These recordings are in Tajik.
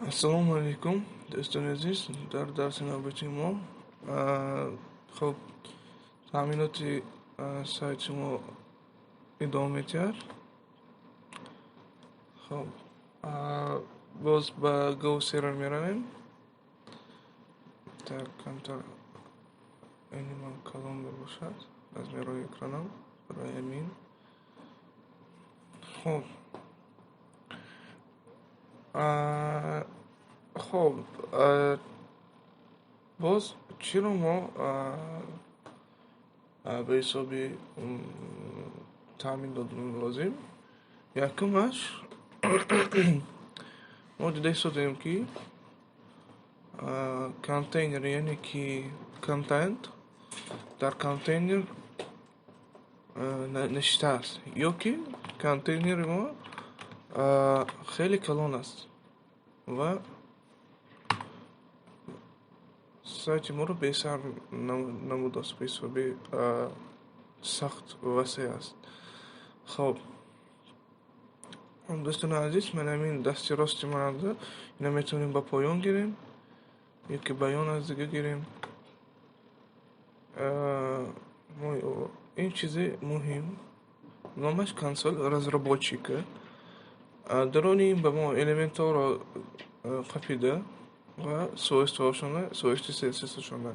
ассалому алейкум, дӯстони азиз. Дар дарси навбати мо хуб таъминоти сайти мо идома метиҳад. хуб боз ба go server меравем. Так, камтар эни ман калон мебошад размерои экранам барои амин. хуб хуб боз чиро мо ба ҳисоби таъмин додани лозим якумаш мо дида ҳисобдем ки контейнер яъне ки контент дар контейнер наштааст ё ки контейнери мо хеле калон аст ва сайти моро бесар намудааст ба ҳисоби сахт васеъ аст. хуб дӯстони азиз, ман ҳамин дасти рости манро ина метавонем ба поён гирем ёки ба ён аз дига гирем. ин чизи муҳим номаш консоль разработчика. дарони ин ба мо элементҳоро қапида ва свойствоҳошона свойстви css-ошона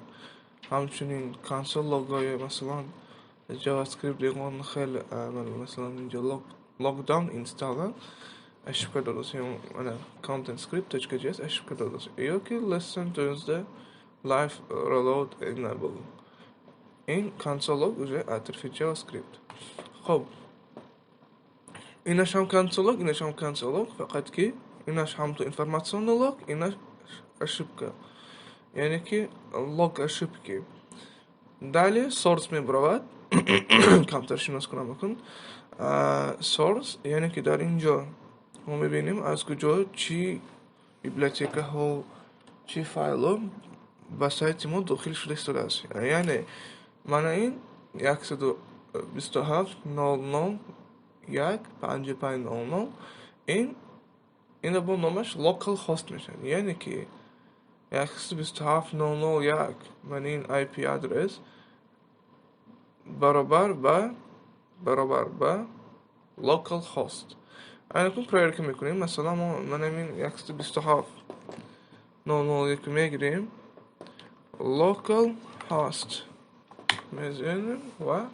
ҳамчунин консол логои масалан javascript дегон хеле масалан инҷо lockdown installer ошибка додааст ана content script.js ошибка додааст ёки lesson turnsda live reload enable ин console log уже атрафи javascript. хуб инаш ҳам console log, инаш ҳам console log, фақат ки инаш ҳам то информационный log, инаш ошибка яъне ки log ошибки. далее source мебаровад камтар шинос кунам бикун. source яъне ки дар инҷо мо мебинем аз куҷо чӣ библиотекаҳо чӣ файло ба сайти мо дохил шуда истодааст. яъне мана ин 127.0.0.1.55.00 ин бо номаш local host мешавад. яъне ки 127.0.0.1 ман ин IP адрес баробар ба local host. айнакун проверка мекунем. масалан ман ҳамин 127.0.0.1 мегирем local host мезанем ва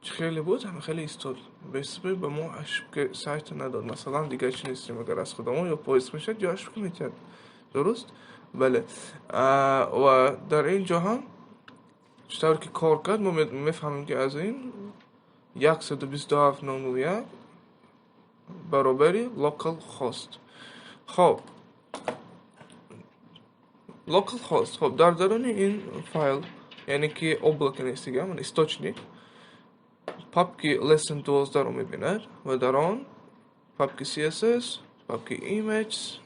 чӣ хеле буд ҳама хеле истод ба ҳисоби ба мо ошибка сайта надод. масалан дигар чӣ нестем агар аз худамо ё поист мешад ё ошибка метиҳад. дуруст? бале. ва дар ин ҷо ҳам чӣ тавре ки кор кард мо мефаҳмем ки аз ин 127.0.0.1 баробари local host. хоб local host. хоб дар дарони ин файл яъне ки облако нест дига источник папки lesson 12-ро мебинад ва дар он папки css папки image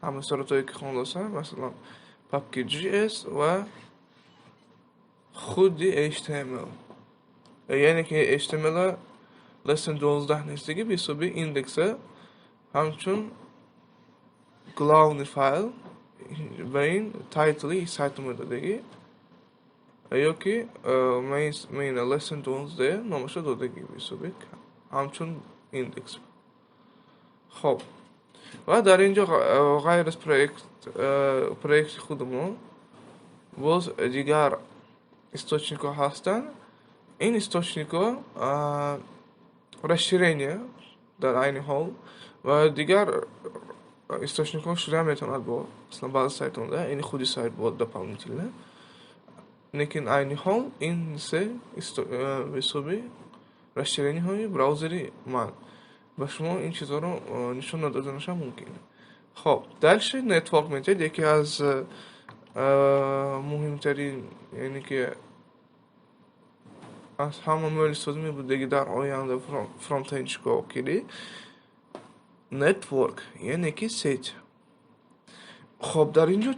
ҳама соратое ки хондасам масалан папки js ва худи html яъне ки html lesson 12 нест дига ба ҳисоби индекса ҳамчун главный файл ва ин тайтли сайт омададагӣ ёки ман lesson 12 номаша додагӣ ба ҳисоби ҳамчун индекс. хоб ва дар ин ҷо ғайр аз проекти худи мо боз дигар источникҳо ҳастанд. ин источникҳо расширения дар айни ҳол ва дигар источникҳо шуда метавонад бо маслан баъзе сайтонда ини худи сайт бо дополнительно лекин айни ҳол ин се ба ҳисоби расширениҳои браузери ман ба шумо ин чизҳоро нишон надоданашам мумкин. хоб дальше network метавонад яке аз муҳимтарин яъне ки аз ҳама мӯл истифода мебудаги дар оянда фронтенчикҳо киди network яъне ки сеть. хоб дар ин ҷо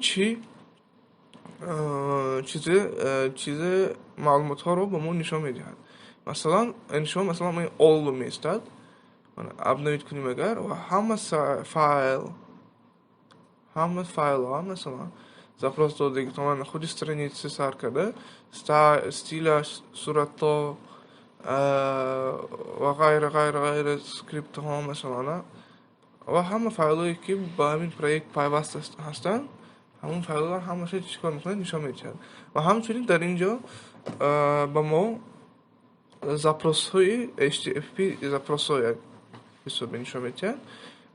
чизе маълумотҳоро ба мо нишон медиҳад. масалан шумо масалан all меистад обновить کنیم اگر و همه فایل ها مثلا запрос دادگی تو من خودی страницы سر کرده استیلش صورت ها و غیر سکریپت ها مثلا و همه فایل هایی که با همین پروژه پیوست هستن همون فایل ها همش چیکار میکنه نشان میده و همچنین در اینجا با ما запрос های HTTP запрос های حساب نشان میده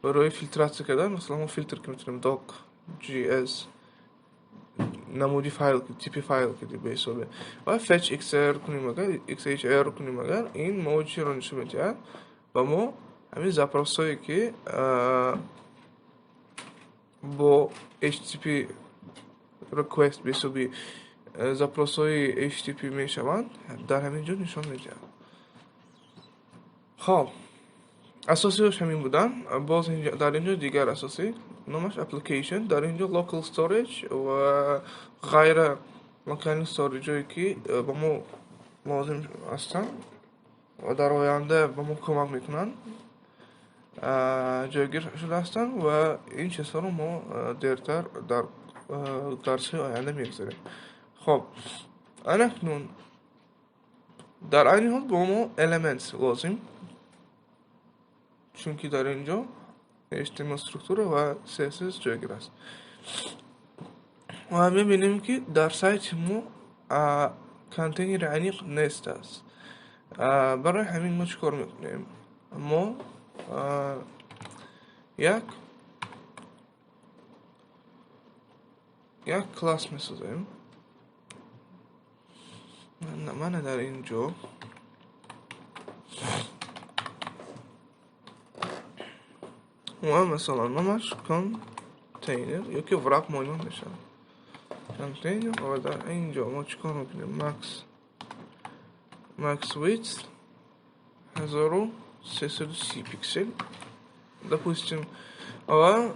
برای فیلتراسیون کردن مثلا ما فیلتر که میتونیم doc gs намуди файл типи файл که به حسابه و fetch xr کنیم اگر xhr کنیم اگر این موجی رو نشون میده و ما همین запрос هایی که با HTTP request به حسابی запрос های HTTP میشوند در همین جا نشان میده. خب اساسیش همین بودن. باز در اینجا دیگر اساسی نامش اپلیکیشن، در اینجا لوکال استوریج و غیر مکانی استوریج هایی که با ما لازم هستن و در آینده با ما کمک میکنن جایگیر شده هستن و این چیزها رو ما دیرتر در درس آینده میگذاریم. خب اکنون در این حال با ما elements لازم، چون که در اینجا HTML سترکتور و CSS جایگیر است و میبینیم که در سایت ما کانتینر عمیق نیست است. برای همین ما چیکار میکنیم؟ ما یک کلاس میسازیم. من در اینجا و مثلا نامش کانتینر یا که ورق مایمون میشه کانتینر و در اینجا ما چیکار میکنیم؟ ماکس ویدث 1330 پیکسل допустим و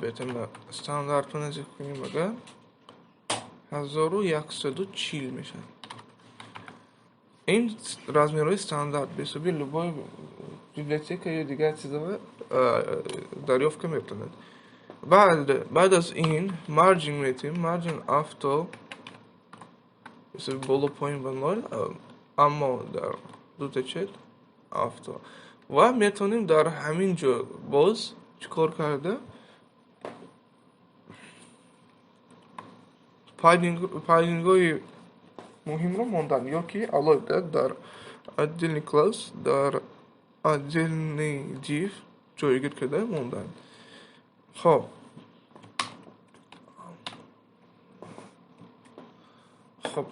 بهتر استاندارد رو نزدیک کنیم اگر 1140 میشه. این размерهای استاندارد به حسابی любой بیبلیوتека یا دیگر چیزا دریافت که میتونید. بعد از این مارجینگ میتیم، مارجین آفتو حسابی بالا پایین بنوار اما در دو تا چیز آفتو و میتونیم در همین جا باز چیکار کرده پایلینگ های مهم رو موندن یا که علاوه در отдельный класс در отдельный div جایگیر کرده موندن. خب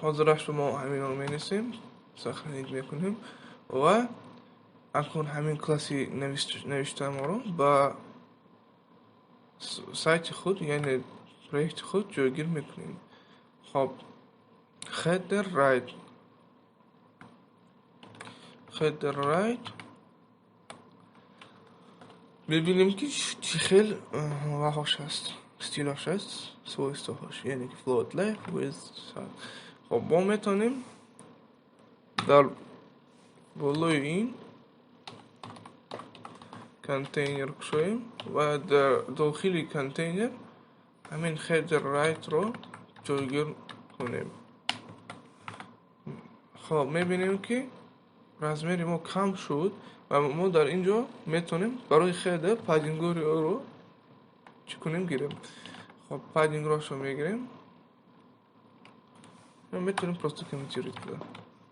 حاضرش ما همین رو مینویسیم، سخنید میکنیم و اکنون همین کلاسی نوشته ما رو با سایت خود یعنی پروژه خود جایگیر میکنیم. خب header right ببینیم که چی خیلی واهاش هست، استیلاش هست، سویستهاش یعنی که float left with. خب ما میتونیم در بالای این کانتینر کشویم و در داخل کانتینر همین header right رو جایگیر کنیم. خب میبینیم که размер ما کم شد و ما در اینجا میتونیم برای خیدر پادینگ رو چی کنیم گیریم. خب پادینگ رو میگیریم و میتونیم پروسته کمیتیریت کنیم.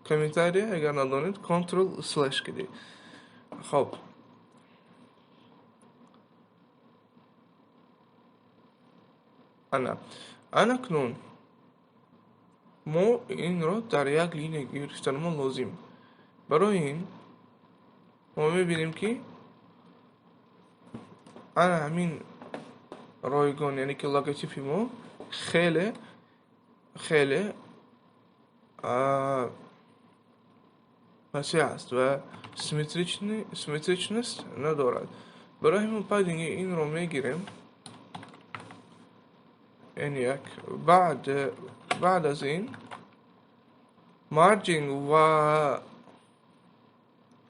کمیتاری اگر ندانید کنترل سلش کدی. خب انا کنون ما این رو در یک لینه گرفتن ما لازم. برای این ما میبینیم که انا همین رایگان یعنی که لوگوتیپی ما خیلی وسیع است و سیمتریچنس ندارد. برای همین پادینگ این رو میگیریم یعنی یک بعد از این مارجینگ و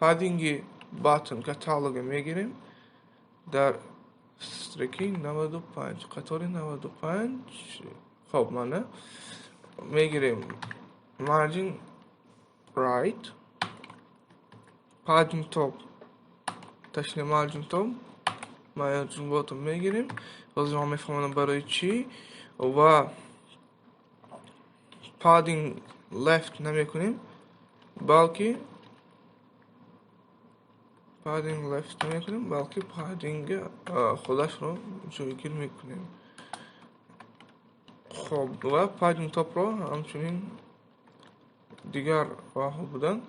паддинги button каталога мегирем дар строки 95 қатори 95. хоб мана мегирем margin right padding top ташни margin top margin bottom мегирем ҳозир ҳам мефаҳмонам барои чӣ ва padding left намекунем балки padding left намекунем балки padding худашро ҷойгир мекунем. хоб ва padding topро ҳамчунин дигар раҳҳо буданд.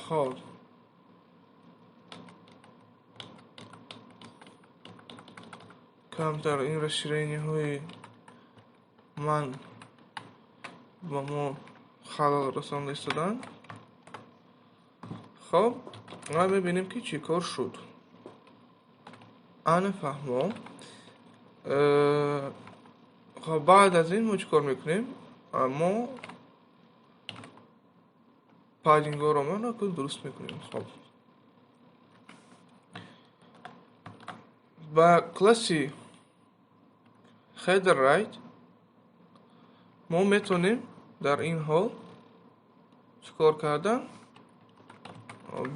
хоб камтар ин расширениҳои ман ба мо халал расонда истоданд. хоб ва мебинем ки чӣ кор шуд. ана фаҳмо хоб баъд аз ин мо чӣ кор мекунем? мо paddingҳоро мана дуруст мекунем. хоб ба класси header right мо метавонем дар ин ҳол чӣ кор кардан?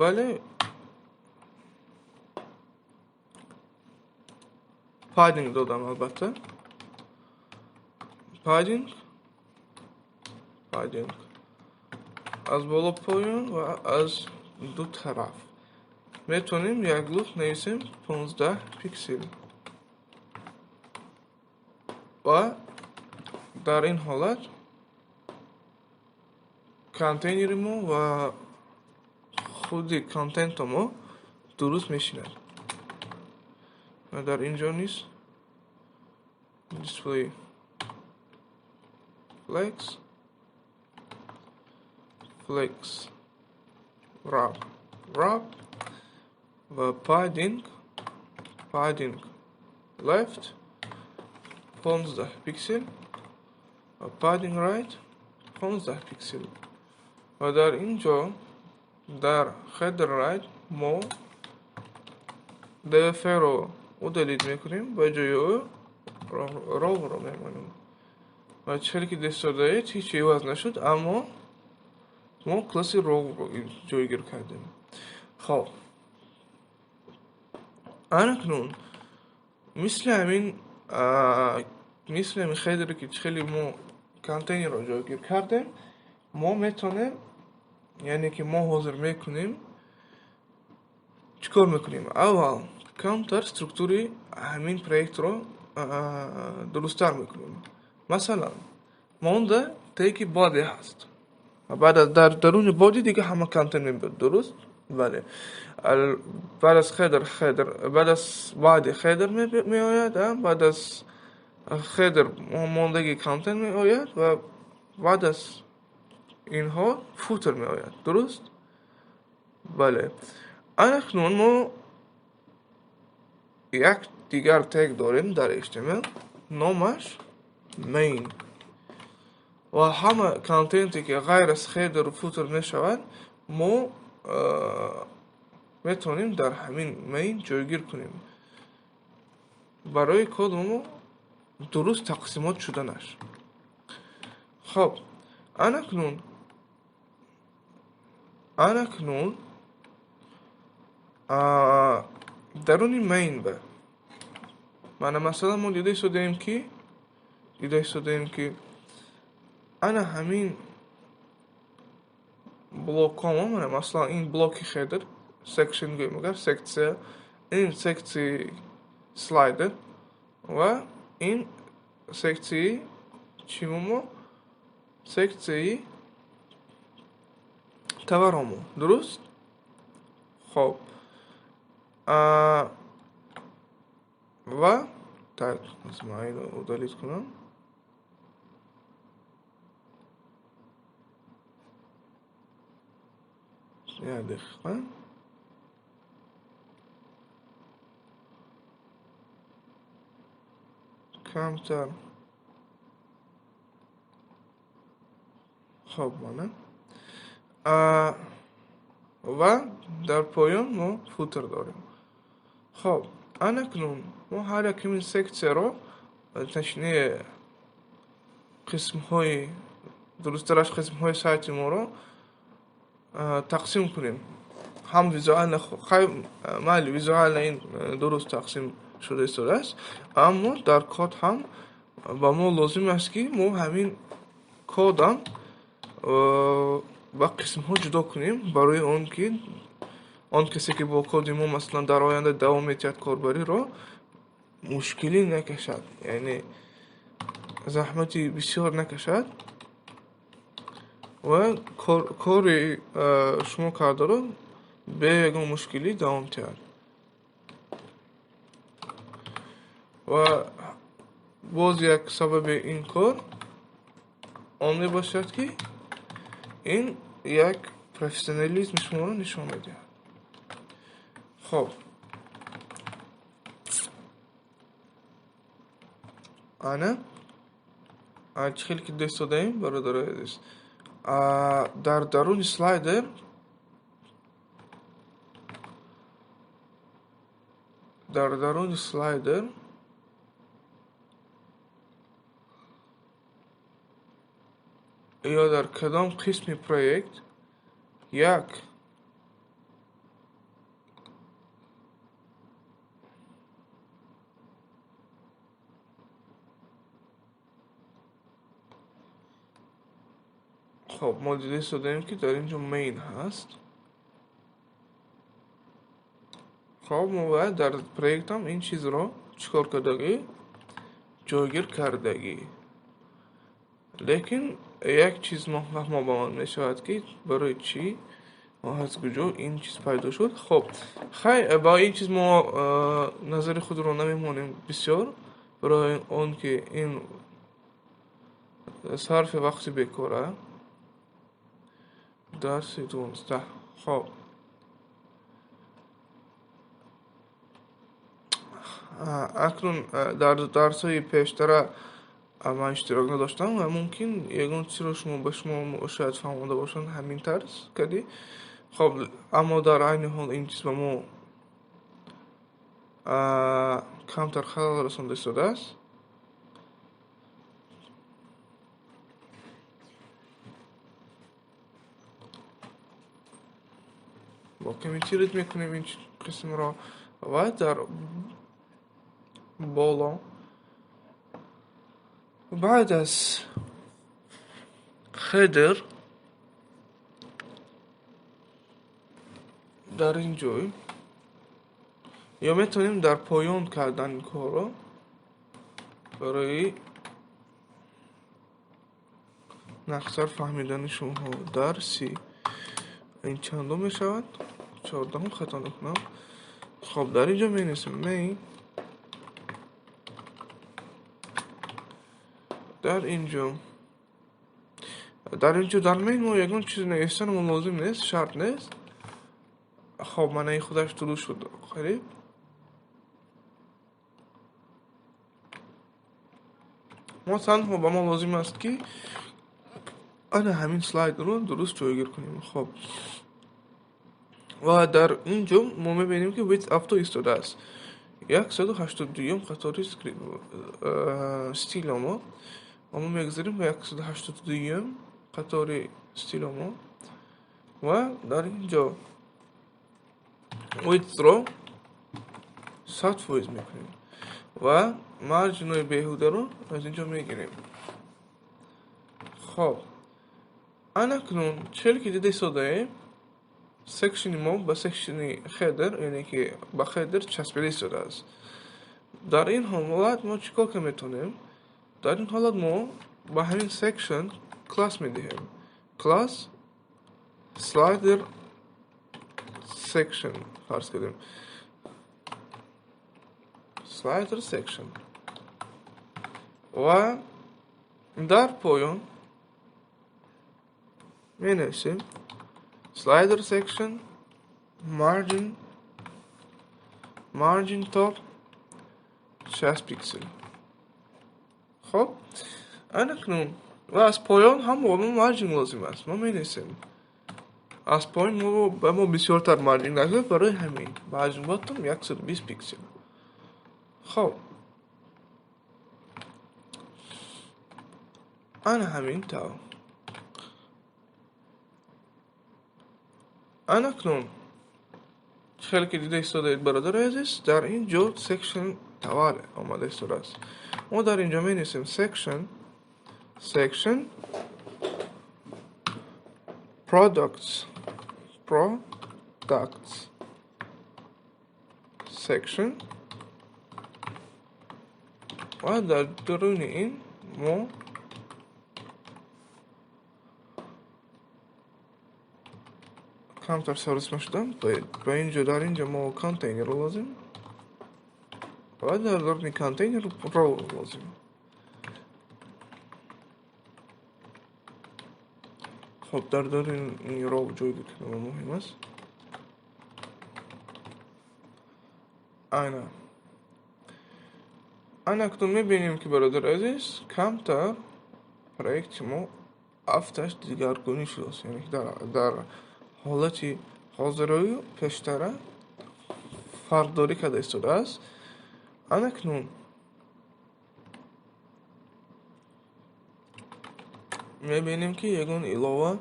бале padding додам албатта. padding аз боло поён ва аз ду тараф метавонем як луфт нависем 15 пиксел ва дар ин ҳолат контейнери мо ва худи контенто мо дуруст мешинад. ва дар инҷо низ display flex wrap ва padding left 15 пиксел ва padding right 15 пиксел. ва дар инҷо дар header right мо dfро удалид мекунем ба ҷои ӯ ровро мемонем. ва чизе ки дестодаед ҳеҷ иваз нашуд, аммо мо класси ровро ҷойгир кардем. хоб анакнун мисли ҳамин хедере ки хеле мо контейнерро ҷойгир кардем, мо метавонем яъне ки мо ҳозир мекунем чӣ кор мекунем? аввал камтар структури ҳамин проектро дурусттар мекунем. масалан монда теги боди ҳаст. баъд аз даруни боди дига ҳама контент мебиёд, дуруст? бале. баъд аз баъд аз баъди хедер меояд, баъд аз хедер мондаги контент меояд ва баъд аз инҳо футер меояд, дуруст? бале. анакнун мо як дигар тег дорем дар HTML, номаш main ва ҳама контенте ки ғайр аз хедеру футер мешавад мо метавонем дар ҳамин main ҷойгир кунем барои кодумо дуруст тақсимот шуданаш. хоб анакнун даруни main ба мана масалан мо дида истодаем ки ана ҳамин блокҳомо мана масалан ин блоки хедер section гӯем агар секция, ин секцияи слайдер ва ин секцияи чимумо секцияи таваромо, дуруст? хоб ва так аз майно удалит кунам. یک دقیقه. کمتر. خب مانه و در پایان ما فوتر داریم. خب اکنون ما هر یک این سکسیه رو تشنه قسم های درسترش قسم های سایت ما رو تقسیم کنیم. هم ویزوال خیلی مالی ویزوال این درست تقسیم شده است، اما در کد هم با ما لازم است که ما همین کد هم با قسم ها جدا کنیم برای آن کسی که با کد ما مثلا در آینده دوام می‌دهد کاربری را مشکلی نکشد، یعنی زحمتی بسیار نکشد و کار شما کرده رو به یگان مشکلی دوام دهد. و باز یک سبب این کار آن باشد که این یک پروفسیونالیسم شما رو نشان میده. خب انا خیلی که دست دادیم برادر عزیز، در درون سلایدر یا در کدام قسم پروژه یک خب ما دیده داریم که در اینجا مین هست. خب ما باید در پروژه هم این چیز رو چکار کردگی جایگیر کردگی، لیکن یک چیز ما با من میشود که برای چی ما از کجا این چیز پیدا شد. خب خیلی با این چیز ما نظر خود رو نمیمونیم بسیار، برای اون که این صرف وقتی بکاره درس 12. خب اکنون در درس های پیشتر من اشتراک نداشتم و ممکن یگان چیز رو شما به شما شاید فهمونده باشن همین طرز کردی. خب اما در عین حال این چیز به ما کمتر خلل رسانده شده است. با کمی تیرت میکنیم این قسم را و در بالا بعد از خدر در این جای یا میتونیم در پایان کردن این کار را برای نقصر فهمیدن شما درسی این چندم میشود 14 خطا نکنم. خب در اینجا می نویسیم می در اینجا در مین ما یکون چیز نوشتن ما لازم نیست، شرط نیست. خب من این خودش طلوع شد خیلی ما تنها با ما لازم است که انا همین سلاید رو درست جایگیر کنیم. خب و در اینجا ما میبینیم که ویت افتو ایستاده است 182 قطاری ستیل ما میگذاریم به 182 قطاری ستیل ما و در اینجا ویت رو 100 فویز میکنیم و مارجینای بیهوده رو از اینجا میگیریم. خب اکنون چهل که دیده ساده سکشن ما با سکشن خیدر یعنی که با خیدر چسبیده شده است. در این حالت ما چیکار که میتونیم؟ در این حالت ما با همین سکشن کلاس میدهیم، کلاس سلایدر سکشن فرض کردیم سلایدر سکشن و در پایان می نویسیم slider section, margin top 60 پیکسل. خب انا اکنون و از پایان هم با ما مارجین لازم است. ما می نویسیم از پایین ما بسیارتر مارجین لازم برای همین مارجین باتم 120 پیکسل. خب انا همین تا انا اکنون خیلی که دیده استفاده برادر عزیز در اینجا سکشن توال آماده استفاده است. ما در اینجا می نویسیم section products section و در درون این ما کمتر سرس مشدم با اینجا در اینجا ما کانتینر رو لازم و در درون کانتینر رو لازم. خب در درون این رو جای بکنم مهم است. انا اکنون میبینیم که برادر عزیز کمتر پروژه ما افتش دیگرگونی شده است. یعنی در حالتی حاضرای پیشتره فرق داری کرده استفاده است. انا اکنون میبینیم که یگان علاوه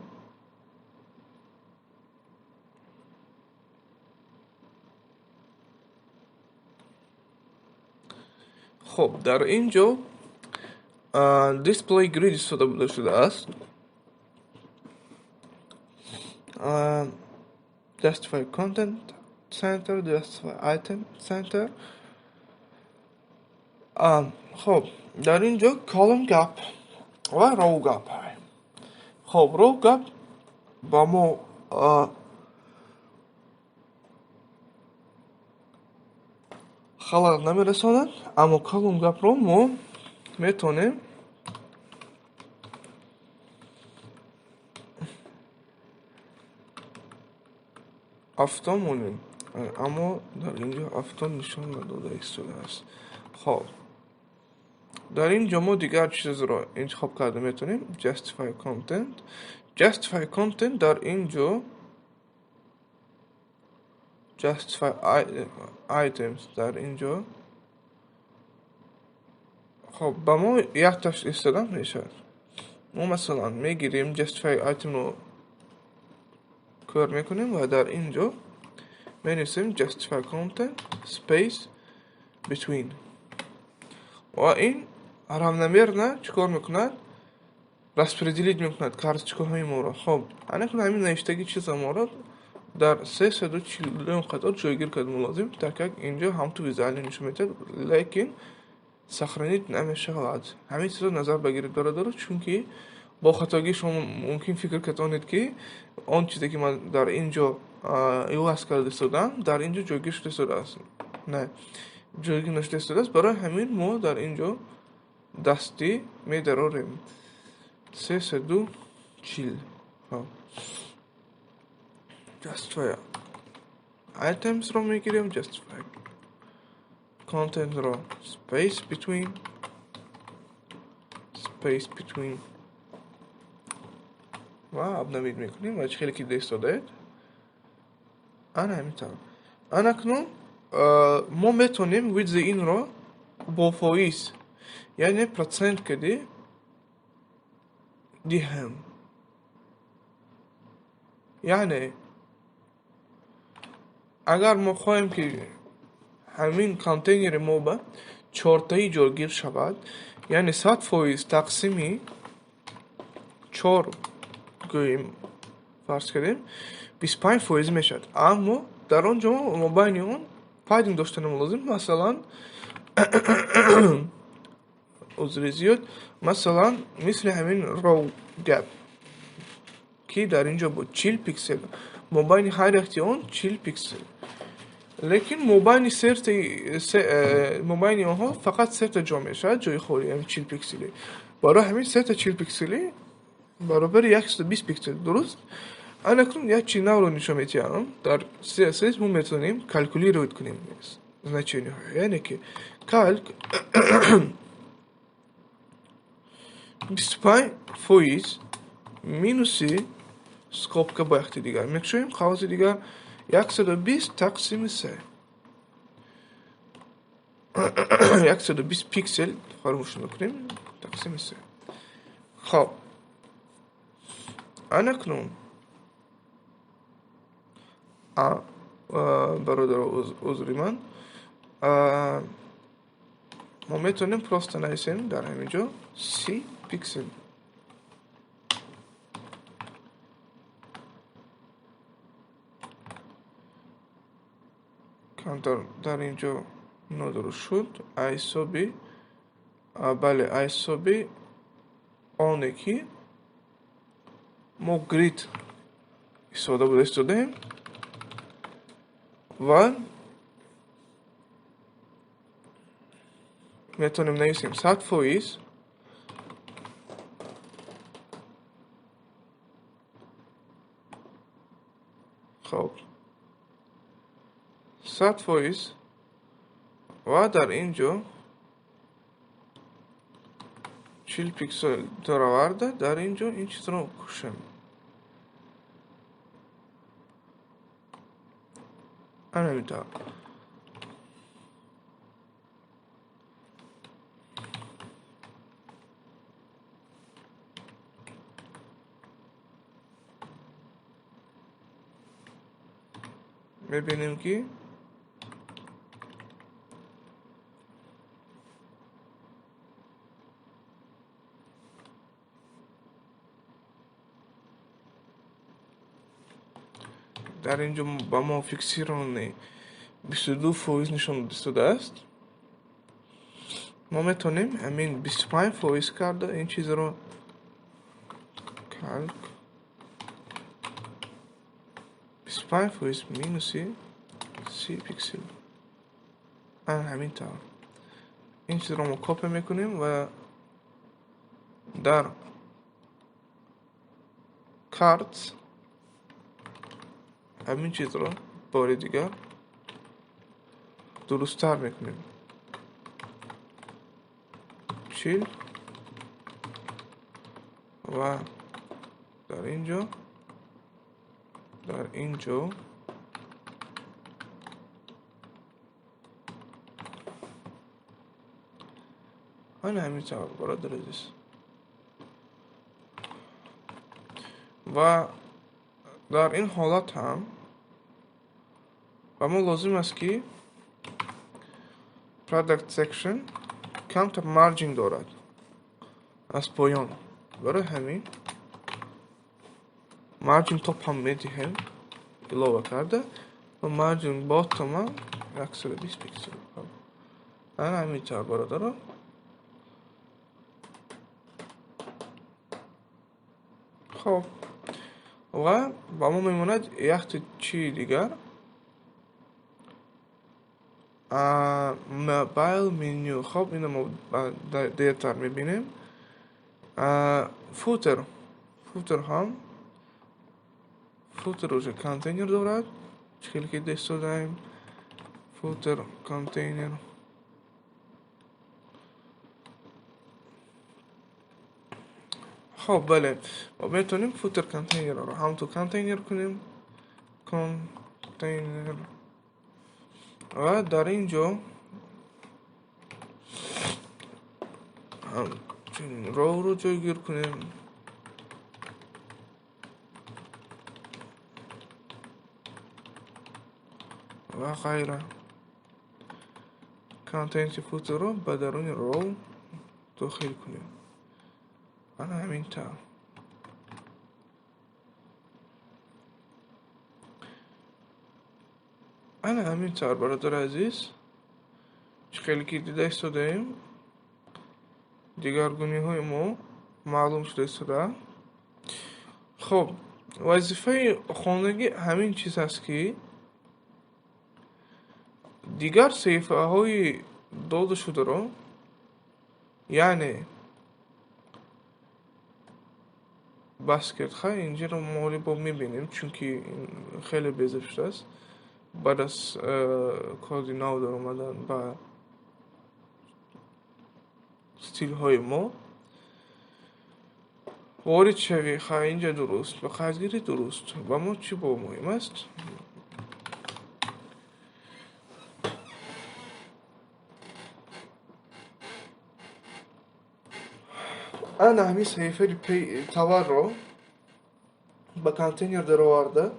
خب در اینجا دیسپلی گرید استفاده شده است. justify content center, justify item center. خب در اینجا column gap و row gap های. خب row gap با ما خلال نمیرساند، اما column gap رو ما میتونیم افتان مونیم، اما در اینجا افتان نشان نداده استفاده است. خب در اینجا ما دیگر چیز رو انتخاب کرده میتونیم justify content در اینجا justify items در اینجا. خب با ما یک تاش استفاده میشه. ما مثلا میگیریم justify item رو کار میکنیم و در اینجا می‌نویسیم justify content space between و این равномерно چیکار میکند؟ распределить میکند کارتچکه های ما را. خب همین نوشتگی چیز ما را در 340 قطعات جایگیر کردن لازم так اینجا هم تو ویزوال نشون میده، لیکن سخرانیت نمیشود. همین چیزا نظر بگیرید برادر، چون که با خطاگی شما ممکن فکر کنید که آن چیزی که من در اینجا ایواز کرده شدم در اینجا جایگیر شده است. نه، جایگیر نشده است. برای همین ما در اینجا دستی می‌داریم 340. justify items رو میگیریم، justify content رو space between و ابنوید میکنیم و خیلی که دست داده انا همینطور. انا اکنون ما میتونیم ویدز این رو با فویس یعنی پرسنت کده هم، یعنی اگر ما خواهیم که همین کانتینر ما با 4 تایی جایگیر شود، یعنی 100 فویس تقسیمی 4 گوییم فرض کردیم 25 فویز میشد. اما در آنجا ما بین اون پایدینگ داشتن لازم. مثلا عذر زیاد مثلا مثل همین رو گپ که در اینجا بود 40 پیکسل مبین هر اختیان 40 پیکسل، لیکن مبین آنها فقط 3 تا جا میشد جای خالی، یعنی 40 پیکسلی. برای همین 3 تا 40 پیکسلی برابر 120 پیکسل درست. анакнун як чи навро нишон метиҳам. Дар CSS мо метавонем калкулировать кунем значениҳо. Яъне ки калк 25% минуси скобка ба яхти дигар мекушоем. қағози дигар 120 тақсими 3. 120 пиксел фармӯш мекунем тақсими 3. хоб анакнун бародар узри ман мо метавонем просто нависем дар ҳамин ҷо 30 пиксел. дар ин ҷо нодуруст шуд. айсоби бале айсоби оне ки мо грид истифода буда истодаем ва метавонем нависем 100%. хоб 100% ва дар ин ҷо 40 пиксел дораварда дар ин ҷо ин чизро кушем. анамита мебинем ки дар ин ҷо ба мо фиксированӣ 22% нишон истодааст. мо метавонем ҳамин 25% карда ин чизро калк 25% минуси 30 пиксел. ҳамин тавр ин чизро мо копия мекунем ва дар карт ҳамин чизро бори дигар дурусттар мекунем. 40 ва дар ин ҷо ҳамин тавр бародар азиз. ва дар ин ҳолат ҳам ба мо лозим аст ки product section камтар margin дорад аз поён. барои ҳамин margin top ҳам медиҳем илова карда ва margin bottom ҳам 120 пиксел. ҳамин тавр бародаро. хоб ва ба мо мемонад яхти чи дигар mobile menu. хоб ина мо дертар мебинем. футер ҳам футер уже контейнер дорад. чили ки истодаем футер контейнер. хоб бале мо метавонем футер контейнерро ҳамту контейнер кунем. контейнер ва дар ин ҷо ҳамчунин роуро ҷойгир кунем. ва ғайра контейнти футерро ба даруни роу дохил кунем. ҳамин тавр. ҳамин тавр бародари азиз. чӣ хеле ки дида истодаем дигаргуниҳои мо маълум шуда истодааст. хоб вазифаи хонагӣ ҳамин чиз аст ки дигар саҳифаҳои додашударо, яъне بحث کرد. خیلی اینجا رو ما با میبینیم چونکه این خیلی بیزه شده است بعد از کاری نو در اومدن و ستیل های ما وارد شوی. خیلی اینجا درست و خیلی درست و ما چی با مهم است انا همین صحیفه تاور رو با کانتینر در آورده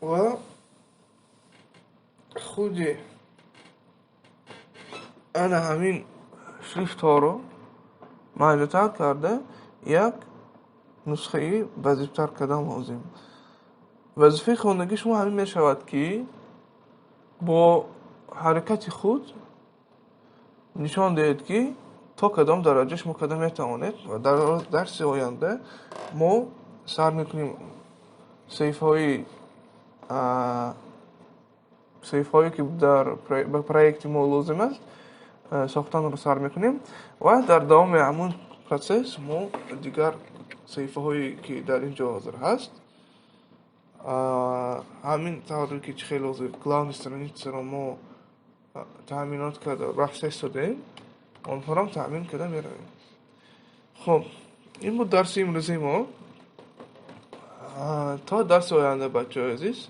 و خود انا همین شریفت ها رو معلومتر کرده یک نسخه وظیفتر کردم لازم. وظیفه خوندگی شما همین می شود که با حرکت خود نشان دهید که تا کدام درجه شما کدام میتوانید و در درس آینده ما سر میکنیم صحیفه هایی که در پروژه ما لازم است ساختن رو سر میکنیم و در دوام همون پروسس ما دیگر صحیفه هایی که در اینجا حاضر هست همین طوری که خیلی لازم کلاون استرانیت رو ما تأمینات کرده بحث شده آنها را تأمین کرده میرویم. خب این بود درس امروزی ما. تا درس آینده بچه عزیز